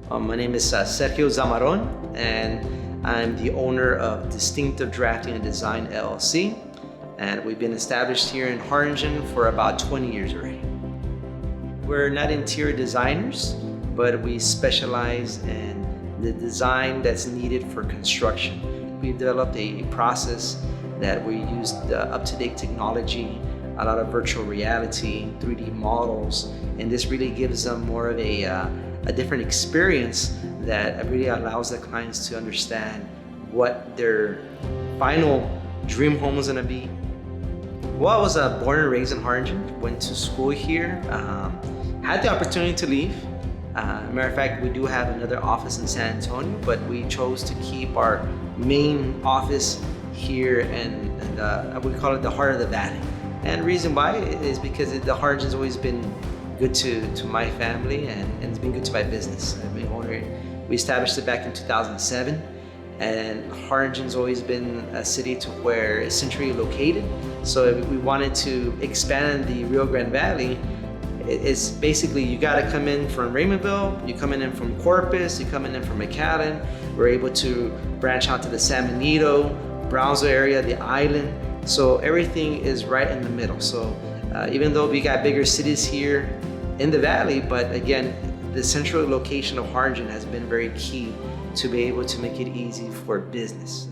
My name is Sergio Zamaron, and I'm the owner of Distinctive Drafting and Design LLC. And we've been established here in Harlingen for about 20 years already. We're not interior designers, but we specialize in the design that's needed for construction. We've developed a process that we use up-to-date technology, a lot of virtual reality, 3D models, and this really gives them more of a different experience that really allows the clients to understand what their final dream home is gonna be. Well, I was born and raised in Harlingen, went to school here, had the opportunity to leave. Matter of fact, we do have another office in San Antonio, but we chose to keep our main office here, and we call it the heart of the valley. And the reason why is because the Harlingen's always been good to my family, and it's been good to my business. I mean, we established it back in 2007, and Harlingen's always been a city to where it's centrally located. So if we wanted to expand the Rio Grande Valley, it's basically you got to come in from Raymondville, you coming in from Corpus, you coming in from McAllen. We're able to branch out to the San Benito, Brownsville area, the island. So everything is right in the middle. So even though we got bigger cities here in the valley, but again, the central location of Harlingen has been very key to be able to make it easy for business.